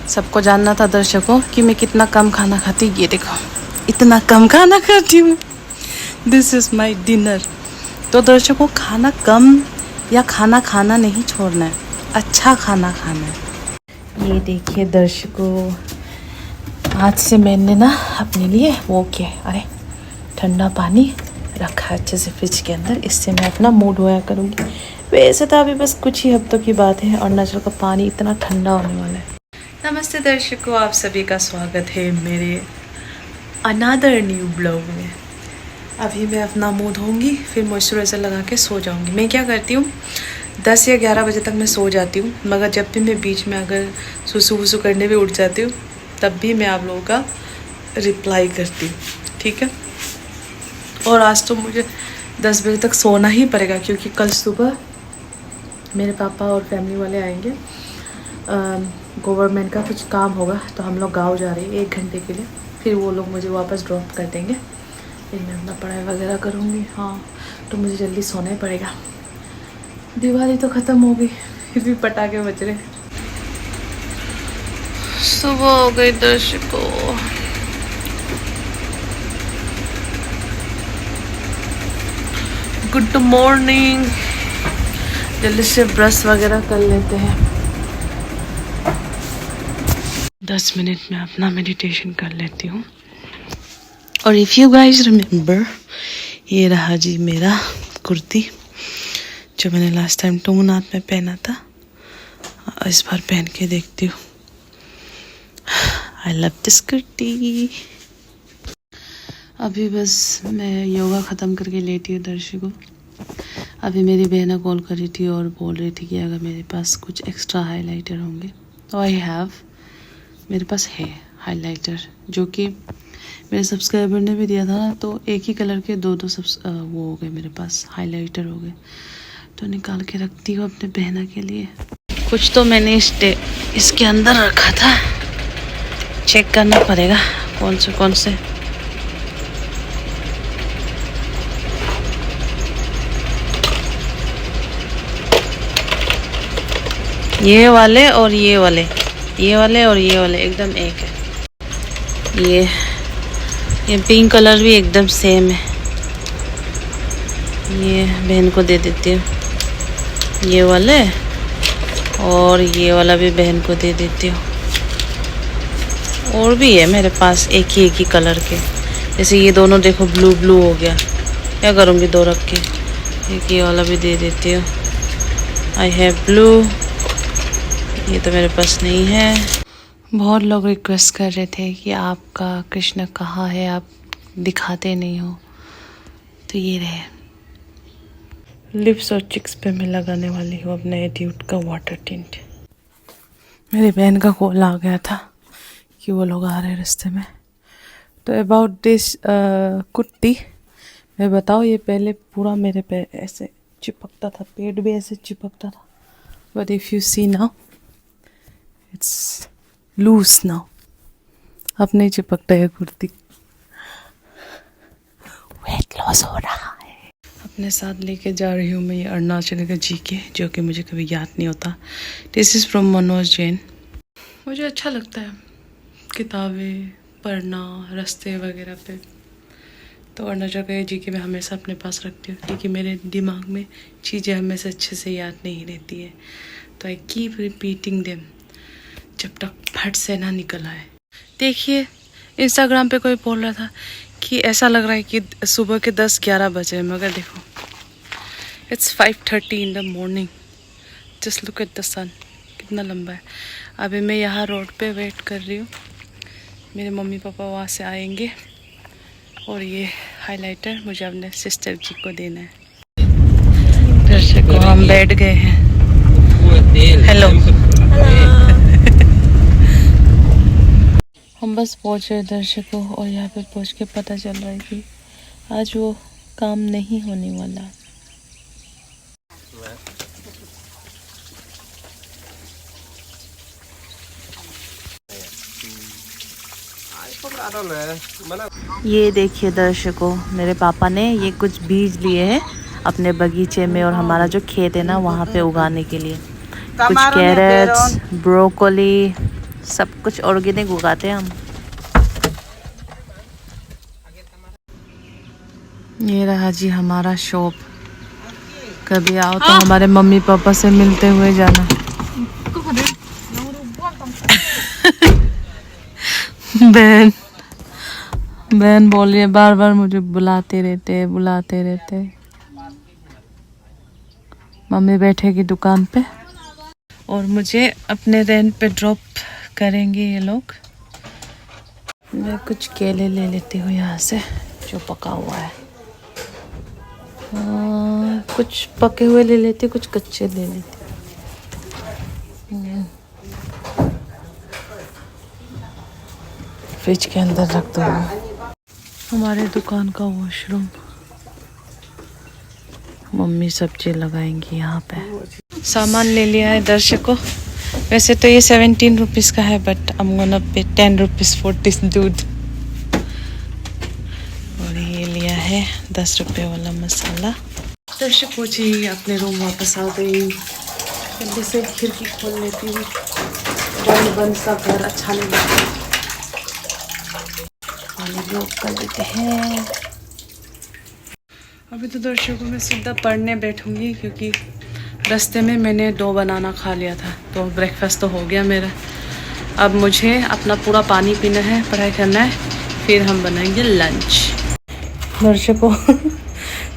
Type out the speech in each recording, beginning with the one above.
सबको जानना था दर्शकों कि मैं कितना कम खाना खाती हूँ। ये देखो इतना कम खाना खाती हूँ। This is my dinner. तो दर्शकों खाना कम या खाना खाना नहीं छोड़ना है, अच्छा खाना खाना है। ये देखिए दर्शकों, आज से मैंने ना अपने लिए वो किया है, अरे ठंडा पानी रखा है अच्छे से फ्रिज के अंदर। इससे मैं अपना मूड धोया करूँगी। वैसे तो अभी बस कुछ ही हफ्तों की बात है, अरुणाचल का पानी इतना ठंडा होने वाला है। नमस्ते दर्शकों, आप सभी का स्वागत है मेरे अनदर न्यू ब्लॉग में। अभी मैं अपना मुंह धोऊंगी, फिर मॉइस्चराइज़र लगा के सो जाऊंगी। मैं क्या करती हूँ 10 या 11 बजे तक मैं सो जाती हूँ, मगर जब भी मैं बीच में अगर सुसु वसु करने भी उठ जाती हूँ तब भी मैं आप लोगों का रिप्लाई करती हूँ, ठीक है। और आज तो मुझे 10 बजे तक सोना ही पड़ेगा क्योंकि कल सुबह मेरे पापा और फैमिली वाले आएंगे। गवर्नमेंट का कुछ काम होगा तो हम लोग गाँव जा रहे हैं 1 घंटे के लिए। फिर वो लोग मुझे वापस ड्रॉप कर देंगे, फिर मैं अपना पढ़ाई वगैरह करूँगी। हाँ, तो मुझे जल्दी सोना ही पड़ेगा। दिवाली तो ख़त्म हो गई, फिर भी पटाखे बज रहे। सुबह हो गई दर्शकों। Good morning. जल्दी से ब्रश वगैरह कर लेते हैं। 10 मिनट में अपना मेडिटेशन कर लेती हूँ। और इफ़ यू गाइज रिमेम्बर, ये रहा जी मेरा कुर्ती जो मैंने लास्ट टाइम टूंगनाथ में पहना था। इस बार पहन के देखती हूँ। I love this kurti. अभी बस मैं योगा ख़त्म करके लेटी हूँ दर्शकों। अभी मेरी बहना कॉल कर रही थी और बोल रही थी कि अगर मेरे पास कुछ एक्स्ट्रा हाइलाइटर होंगे तो आई हैव, मेरे पास है हाइलाइटर जो कि मेरे सब्सक्राइबर ने भी दिया था ना, तो एक ही कलर के दो वो हो गए, मेरे पास हाइलाइटर हो गए। तो निकाल के रखती हूँ अपने बहना के लिए। कुछ तो मैंने इसके अंदर रखा था, चेक करना पड़ेगा कौन से। ये वाले और ये वाले, ये वाले और ये वाले एकदम एक है। ये पिंक कलर भी एकदम सेम है। ये बहन को दे देती हूँ, ये वाले, और ये वाला भी बहन को दे देती हूँ। और भी है मेरे पास एक ही कलर के, जैसे ये दोनों देखो ब्लू ब्लू हो गया, क्या करूँगी दो रख के। एक ये वाला भी दे देती हूँ। आई हैव ब्लू, ये तो मेरे पास नहीं है। बहुत लोग रिक्वेस्ट कर रहे थे कि आपका कृष्ण कहाँ है, आप दिखाते नहीं हो। तो ये रहे, लिप्स और चिक्स पे मैं लगाने वाली हूँ अपने एट्यूड का वाटर टिंट। मेरी बहन का कॉल आ गया था कि वो लोग आ रहे हैं रास्ते में। तो अबाउट दिस कुर्ती मैं बताऊँ, ये पहले पूरा मेरे पे ऐसे चिपकता था, पेट भी ऐसे चिपकता था, but if you see now it's loose now. अब नहीं चिपकता है कुर्ती। वेट लॉस हो रहा है। अपने साथ लेके जा रही हूँ मैं ये अरुणाचल का जीके, जो कि मुझे कभी याद नहीं होता। This is from Manoj Jain. मुझे अच्छा लगता है किताबें पढ़ना रास्ते वगैरह पे। तो अरुणाचल का जीके मैं हमेशा अपने पास रखती हूँ क्योंकि मेरे दिमाग में चीज़ें हमेशा अच्छे से याद नहीं रहती है। तो आई कीप रिपीटिंग देम जब तक फट से ना निकल आए। देखिए इंस्टाग्राम पे कोई बोल रहा था कि ऐसा लग रहा है कि सुबह के 10-11 बजे, मगर देखो it's 5:30 in the morning. Just look at the sun, कितना लंबा है। अभी मैं यहाँ रोड पे वेट कर रही हूँ, मेरे मम्मी पापा वहाँ से आएंगे और ये हाइलाइटर मुझे अपने सिस्टर जी को देना है। दर्शकों हम बैठ गए हैं। हेलो हम बस पहुँच रहे दर्शकों, और यहाँ पे पहुँच के पता चल रहा है कि आज वो काम नहीं होने वाला। ये देखिए दर्शकों, मेरे पापा ने ये कुछ बीज लिए हैं अपने बगीचे में, और हमारा जो खेत है ना वहाँ पे उगाने के लिए। कुछ कैरेट्स, ब्रोकोली, सब कुछ ऑर्गेनिक उगाते हैं हम। ये रहा जी हमारा शॉप। कभी आओ तो हमारे मम्मी पापा से मिलते हुए जाना। बहन बहन बोल रही है बार बार मुझे बुलाते रहते। मम्मी बैठेगी दुकान पे और मुझे अपने रेंट पे ड्रॉप करेंगे ये लोग। मैं कुछ केले ले लेती हूँ यहाँ से जो पका हुआ है। कुछ पके हुए ले लेती, कुछ कच्चे ले लेती। फ्रिज के अंदर रख दूँगी। हमारे दुकान का वॉशरूम। मम्मी सब्जी लगाएंगी यहाँ पे। सामान ले लिया है दर्शकों। वैसे तो ये 17 रुपीज़ का है but I'm gonna pay 10 rupees for this दूध। और ये लिया है 10 रुपये वाला मसाला। दर्शकों जी अपने रूम वापस आ गई। जल्दी से खिड़की खोल लेती हूँ। बंद सा घर अच्छा नहीं लगता। पानी भी कर देते हैं। अभी तो दर्शकों में सीधा पढ़ने बैठूंगी क्योंकि रास्ते में मैंने 2 बनाना खा लिया था तो ब्रेकफास्ट तो हो गया मेरा। अब मुझे अपना पूरा पानी पीना है, पढ़ाई करना है, फिर हम बनाएंगे लंच। दर्शकों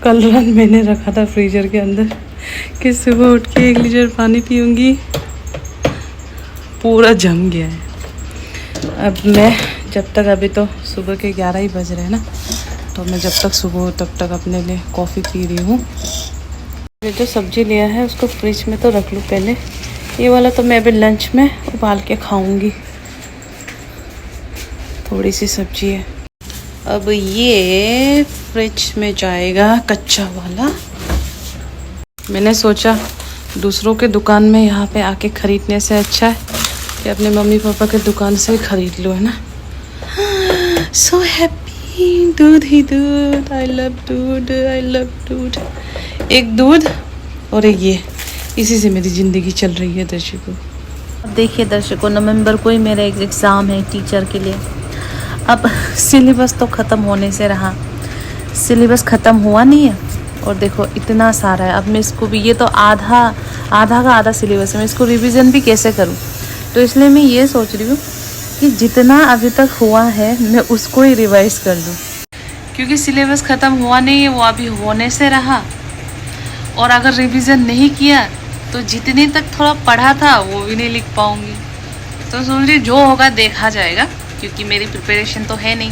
कल रात मैंने रखा था फ्रीजर के अंदर कि सुबह उठ के 1 लीटर पानी पीऊँगी। पूरा जम गया है। अब मैं जब तक, अभी तो सुबह के 11 ही बज रहे हैं ना, तो मैं जब तक सुबह हो तब तक अपने लिए कॉफ़ी पी रही हूँ। ये जो सब्ज़ी लिया है उसको फ्रिज में तो रख लूँ पहले। ये वाला तो मैं अभी लंच में उबाल के खाऊंगी। थोड़ी सी सब्ज़ी है। अब ये फ्रिज में जाएगा कच्चा वाला। मैंने सोचा दूसरों के दुकान में यहाँ पे आके ख़रीदने से अच्छा है कि अपने मम्मी पापा के दुकान से ही ख़रीद लो, है ना। So happy. दूध ही दूध। आई लव दूध, आई लव दूध। एक दूध और एक ये, इसी से मेरी ज़िंदगी चल रही है दर्शकों। अब देखिए दर्शकों, नवंबर को ही मेरा एक एग्ज़ाम है टीचर के लिए। अब सिलेबस तो ख़त्म होने से रहा, सिलेबस ख़त्म हुआ नहीं है और देखो इतना सारा है। अब मैं इसको भी, ये तो आधा का आधा सिलेबस है, मैं इसको रिवीजन भी कैसे करूं। तो इसलिए मैं ये सोच रही हूँ कि जितना अभी तक हुआ है मैं उसको ही रिवाइज कर लूँ, क्योंकि सिलेबस ख़त्म हुआ नहीं है, वो अभी होने से रहा। और अगर रिवीजन नहीं किया तो जितने तक थोड़ा पढ़ा था वो भी नहीं लिख पाऊँगी। तो सोच रही जो होगा देखा जाएगा, क्योंकि मेरी प्रिपरेशन तो है नहीं।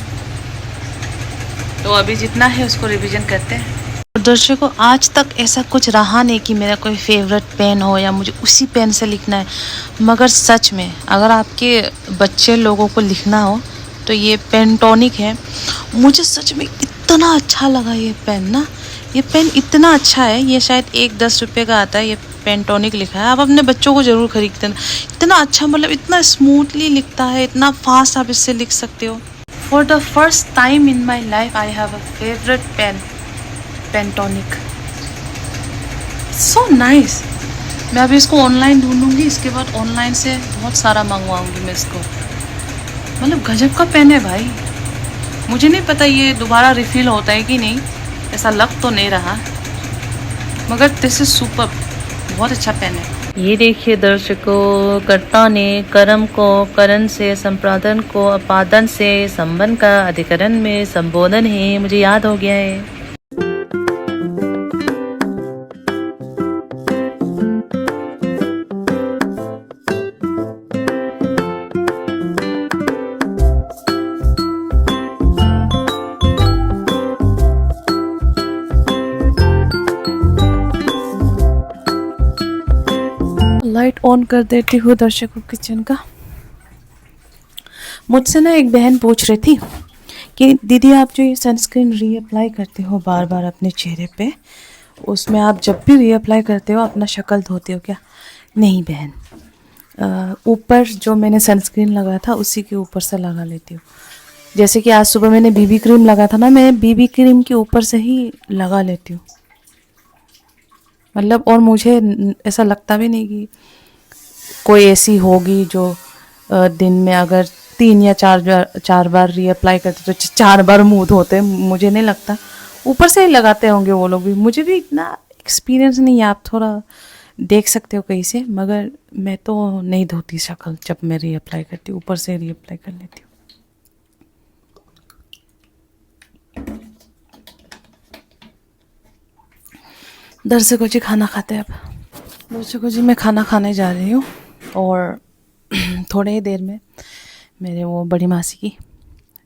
तो अभी जितना है उसको रिवीजन करते हैं। दर्शकों आज तक ऐसा कुछ रहा नहीं कि मेरा कोई फेवरेट पेन हो या मुझे उसी पेन से लिखना है। मगर सच में अगर आपके बच्चे लोगों को लिखना हो तो ये पेंटोनिक है। मुझे सच में इतना अच्छा लगा ये पेन ना। ये पेन इतना अच्छा है, ये शायद 1-10 रुपये का आता है। ये पेंटोनिक लिखा है। आप अपने बच्चों को ज़रूर खरीद देना। इतना अच्छा, मतलब इतना स्मूथली लिखता है, इतना फास्ट आप इससे लिख सकते हो। For the first time in my life I have a favourite pen, Pentonic. So nice. मैं अभी इसको ऑनलाइन ढूंढूंगी, इसके बाद ऑनलाइन से बहुत सारा मंगवाऊंगी मैं इसको। मतलब गजब का पेन है भाई। मुझे नहीं पता ये दोबारा रिफ़िल होता है कि नहीं, ऐसा लग तो नहीं रहा, मगर दिस इज सुपर। बहुत अच्छा पेन है। ये देखिए दर्शकों, कर्ता ने कर्म को करण से, संपादन को अपादन से, संबंध का अधिकरण में संबोधन है। मुझे याद हो गया है। लाइट ऑन कर देती हूँ दर्शकों किचन का। मुझसे ना एक बहन पूछ रही थी कि दीदी आप जो ये सनस्क्रीन रीअप्लाई करते हो बार बार अपने चेहरे पे, उसमें आप जब भी रीअप्लाई करते हो अपना शक्ल धोते हो क्या? नहीं बहन, ऊपर जो मैंने सनस्क्रीन लगाया था उसी के ऊपर से लगा लेती हूँ। जैसे कि आज सुबह मैंने बीबी क्रीम लगा था ना, मैं बीबी क्रीम के ऊपर से ही लगा लेती हूँ। मतलब और मुझे ऐसा लगता भी नहीं कि कोई ऐसी होगी जो दिन में अगर 3 या 4 बार रीअप्लाई करते तो 4 बार मुँह धोते, मुझे नहीं लगता। ऊपर से ही लगाते होंगे वो लोग भी, मुझे भी इतना एक्सपीरियंस नहीं है, आप थोड़ा देख सकते हो कहीं से, मगर मैं तो नहीं धोती शक्ल जब मैं रीअप्लाई करती हूँ, ऊपर से रीअप्लाई कर लेती हूँ। दर्शकों जी खाना खाते हैं अब। दर्शकों जी मैं खाना खाने जा रही हूँ और थोड़े ही देर में मेरे वो बड़ी मासी की,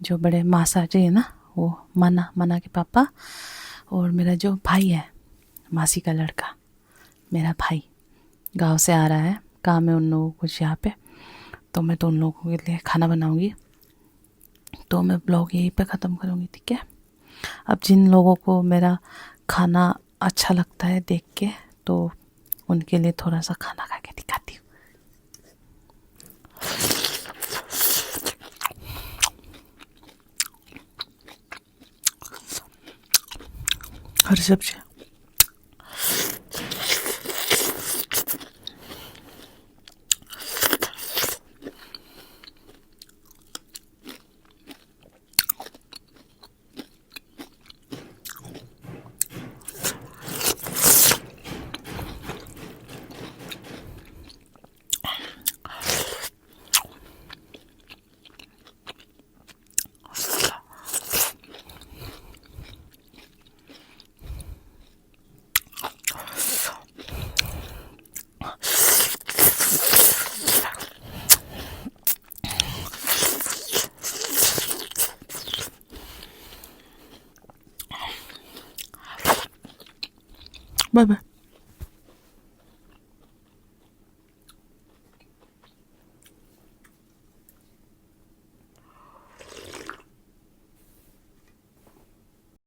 जो बड़े मासा जी है ना, वो मना के पापा और मेरा जो भाई है, मासी का लड़का, मेरा भाई गांव से आ रहा है, काम है उन लोगों को कुछ यहाँ पे, तो मैं तो उन लोगों के लिए खाना बनाऊँगी। तो मैं ब्लॉग यहीं पे ख़त्म करूँगी, ठीक है। अब जिन लोगों को मेरा खाना अच्छा लगता है देख के, तो उनके लिए थोड़ा सा खाना खा के दिखाती हूँ। हरी सब्जी, बाय बाय।